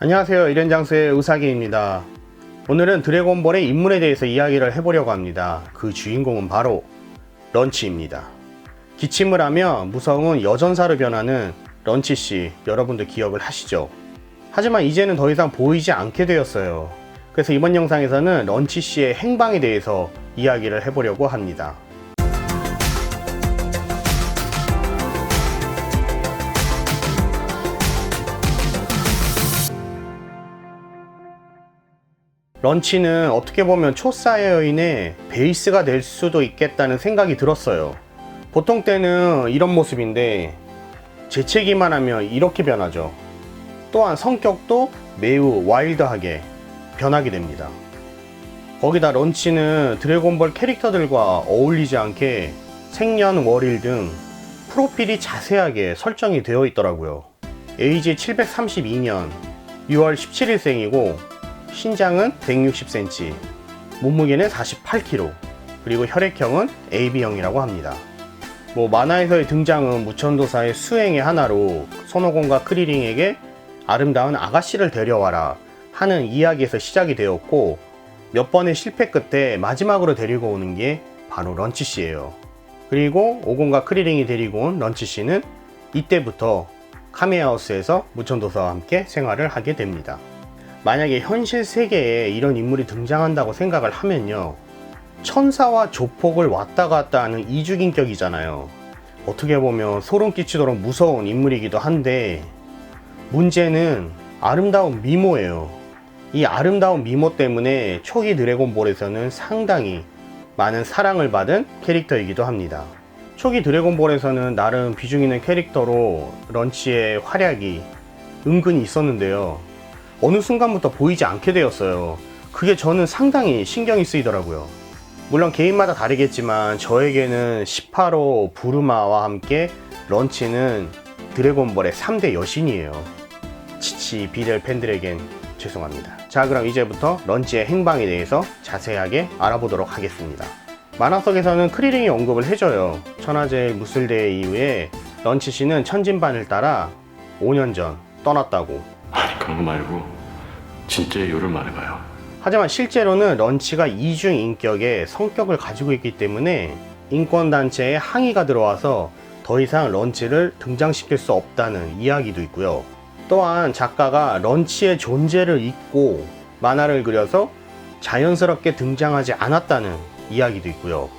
안녕하세요. 이련장수의 의사기입니다. 오늘은 드래곤볼의 인물에 대해서 이야기를 해보려고 합니다. 그 주인공은 바로 런치입니다. 기침을 하며 무서운 여전사로 변하는 런치씨, 여러분들 기억을 하시죠? 하지만 이제는 더 이상 보이지 않게 되었어요. 그래서 이번 영상에서는 런치씨의 행방에 대해서 이야기를 해보려고 합니다. 런치는 어떻게 보면 초사이어인의 베이스가 될 수도 있겠다는 생각이 들었어요. 보통 때는 이런 모습인데 재채기만 하면 이렇게 변하죠. 또한 성격도 매우 와일드하게 변하게 됩니다. 거기다 런치는 드래곤볼 캐릭터들과 어울리지 않게 생년월일 등 프로필이 자세하게 설정이 되어 있더라고요. 에이지 732년 6월 17일생이고 신장은 160cm, 몸무게는 48kg, 그리고 혈액형은 AB형이라고 합니다. 만화에서의 등장은 무천도사의 수행의 하나로 손오공과 크리링에게 아름다운 아가씨를 데려와라 하는 이야기에서 시작이 되었고, 몇 번의 실패 끝에 마지막으로 데리고 오는 게 바로 런치씨예요. 그리고 오공과 크리링이 데리고 온 런치씨는 이때부터 카메하우스에서 무천도사와 함께 생활을 하게 됩니다. 만약에 현실 세계에 이런 인물이 등장한다고 생각을 하면요, 천사와 조폭을 왔다 갔다 하는 이중인격이잖아요. 어떻게 보면 소름 끼치도록 무서운 인물이기도 한데, 문제는 아름다운 미모예요. 이 아름다운 미모 때문에 초기 드래곤볼에서는 상당히 많은 사랑을 받은 캐릭터이기도 합니다. 초기 드래곤볼에서는 나름 비중 있는 캐릭터로 런치의 활약이 은근히 있었는데요, 어느 순간부터 보이지 않게 되었어요. 그게 저는 상당히 신경이 쓰이더라고요. 물론 개인마다 다르겠지만 저에게는 18호 부르마와 함께 런치는 드래곤볼의 3대 여신이에요. 치치 비델 팬들에겐 죄송합니다. 자, 그럼 이제부터 런치의 행방에 대해서 자세하게 알아보도록 하겠습니다. 만화 속에서는 크리링이 언급을 해줘요. 천하제일 무술대회 이후에 런치씨는 천진반을 따라 5년 전 떠났다고. 아니, 그런 거 말고 진짜 이유를 말해봐요. 하지만 실제로는 런치가 이중인격의 성격을 가지고 있기 때문에 인권단체에 항의가 들어와서 더 이상 런치를 등장시킬 수 없다는 이야기도 있고요. 또한 작가가 런치의 존재를 잊고 만화를 그려서 자연스럽게 등장하지 않았다는 이야기도 있고요.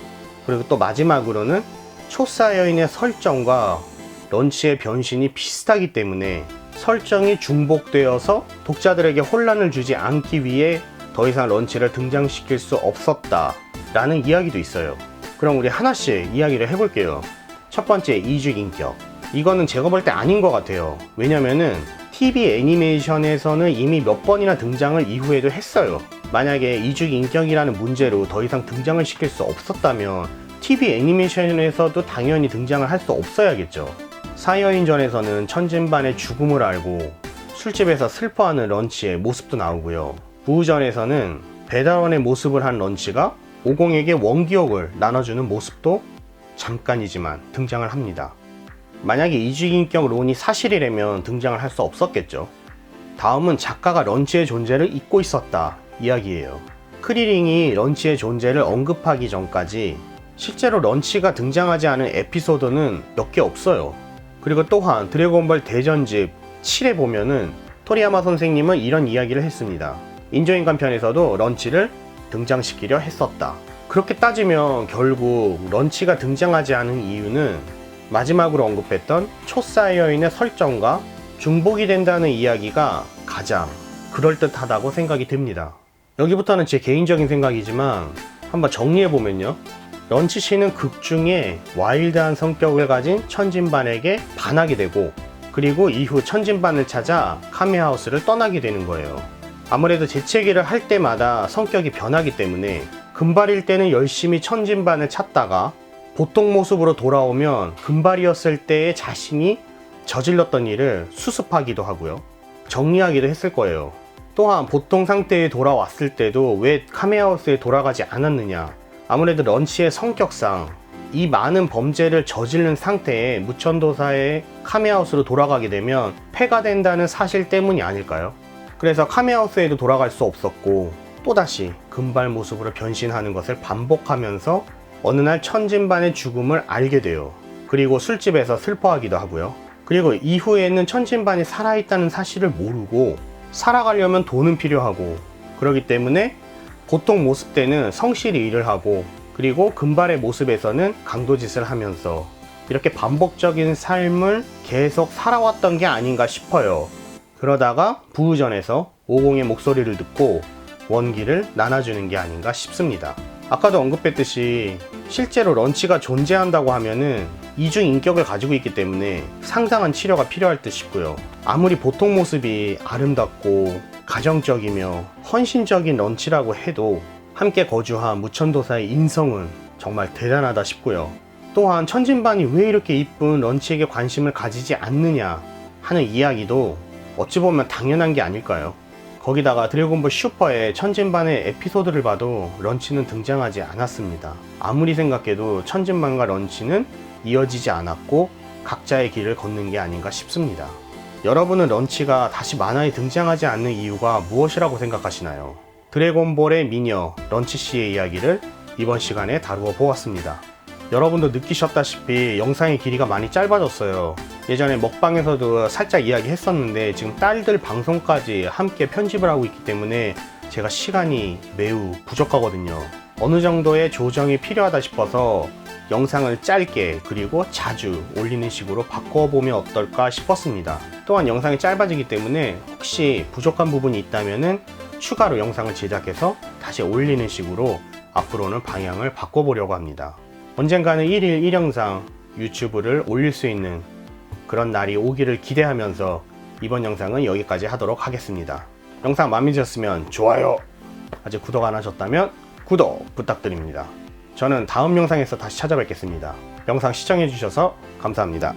그리고 또 마지막으로는 초사이어인의 설정과 런치의 변신이 비슷하기 때문에 설정이 중복되어서 독자들에게 혼란을 주지 않기 위해 더 이상 런치를 등장시킬 수 없었다 라는 이야기도 있어요. 그럼 우리 하나씩 이야기를 해볼게요. 첫 번째, 이중인격. 이거는 제가 볼 때 아닌 것 같아요. 왜냐면은 TV 애니메이션에서는 이미 몇 번이나 등장을 이후에도 했어요. 만약에 이중인격이라는 문제로 더 이상 등장을 시킬 수 없었다면 TV 애니메이션에서도 당연히 등장을 할 수 없어야겠죠. 사이어인전에서는 천진반의 죽음을 알고 술집에서 슬퍼하는 런치의 모습도 나오고요. 부우전에서는 배달원의 모습을 한 런치가 오공에게 원기옥을 나눠주는 모습도 잠깐이지만 등장을 합니다. 만약에 이중인격 론이 사실이라면 등장을 할 수 없었겠죠. 다음은 작가가 런치의 존재를 잊고 있었다 이야기예요. 크리링이 런치의 존재를 언급하기 전까지 실제로 런치가 등장하지 않은 에피소드는 몇 개 없어요. 그리고 또한 드래곤볼 대전집 7에 보면은 토리야마 선생님은 이런 이야기를 했습니다. 인조인간 편에서도 런치를 등장시키려 했었다. 그렇게 따지면 결국 런치가 등장하지 않은 이유는 마지막으로 언급했던 초사이어인의 설정과 중복이 된다는 이야기가 가장 그럴듯하다고 생각이 듭니다. 여기부터는 제 개인적인 생각이지만 한번 정리해보면요, 런치 씨는 극중에 와일드한 성격을 가진 천진반에게 반하게 되고, 그리고 이후 천진반을 찾아 카메하우스를 떠나게 되는 거예요. 아무래도 재채기를 할 때마다 성격이 변하기 때문에 금발일 때는 열심히 천진반을 찾다가 보통 모습으로 돌아오면 금발이었을 때의 자신이 저질렀던 일을 수습하기도 하고요, 정리하기도 했을 거예요. 또한 보통 상태에 돌아왔을 때도 왜 카메하우스에 돌아가지 않았느냐, 아무래도 런치의 성격상 이 많은 범죄를 저지른 상태에 무천도사의 카메하우스로 돌아가게 되면 폐가 된다는 사실 때문이 아닐까요? 그래서 카메하우스에도 돌아갈 수 없었고 또다시 금발 모습으로 변신하는 것을 반복하면서 어느 날 천진반의 죽음을 알게 돼요. 그리고 술집에서 슬퍼하기도 하고요. 그리고 이후에는 천진반이 살아있다는 사실을 모르고 살아가려면 돈은 필요하고 그렇기 때문에 보통 모습 때는 성실히 일을 하고 그리고 금발의 모습에서는 강도짓을 하면서 이렇게 반복적인 삶을 계속 살아왔던 게 아닌가 싶어요. 그러다가 부우전에서 오공의 목소리를 듣고 원기를 나눠주는 게 아닌가 싶습니다. 아까도 언급했듯이 실제로 런치가 존재한다고 하면은 이중 인격을 가지고 있기 때문에 상당한 치료가 필요할 듯 싶고요. 아무리 보통 모습이 아름답고 가정적이며 헌신적인 런치라고 해도 함께 거주한 무천도사의 인성은 정말 대단하다 싶고요. 또한 천진반이 왜 이렇게 이쁜 런치에게 관심을 가지지 않느냐 하는 이야기도 어찌 보면 당연한 게 아닐까요? 거기다가 드래곤볼 슈퍼의 천진반의 에피소드를 봐도 런치는 등장하지 않았습니다. 아무리 생각해도 천진반과 런치는 이어지지 않았고 각자의 길을 걷는 게 아닌가 싶습니다. 여러분은 런치가 다시 만화에 등장하지 않는 이유가 무엇이라고 생각하시나요? 드래곤볼의 미녀 런치씨의 이야기를 이번 시간에 다루어 보았습니다. 여러분도 느끼셨다시피 영상의 길이가 많이 짧아졌어요. 예전에 먹방에서도 살짝 이야기 했었는데 지금 딸들 방송까지 함께 편집을 하고 있기 때문에 제가 시간이 매우 부족하거든요. 어느 정도의 조정이 필요하다 싶어서 영상을 짧게 그리고 자주 올리는 식으로 바꿔보면 어떨까 싶었습니다. 또한 영상이 짧아지기 때문에 혹시 부족한 부분이 있다면 추가로 영상을 제작해서 다시 올리는 식으로 앞으로는 방향을 바꿔보려고 합니다. 언젠가는 1일 1영상 유튜브를 올릴 수 있는 그런 날이 오기를 기대하면서 이번 영상은 여기까지 하도록 하겠습니다. 영상 마음에 드셨으면 좋아요, 아직 구독 안 하셨다면 구독 부탁드립니다. 저는 다음 영상에서 다시 찾아뵙겠습니다. 영상 시청해주셔서 감사합니다.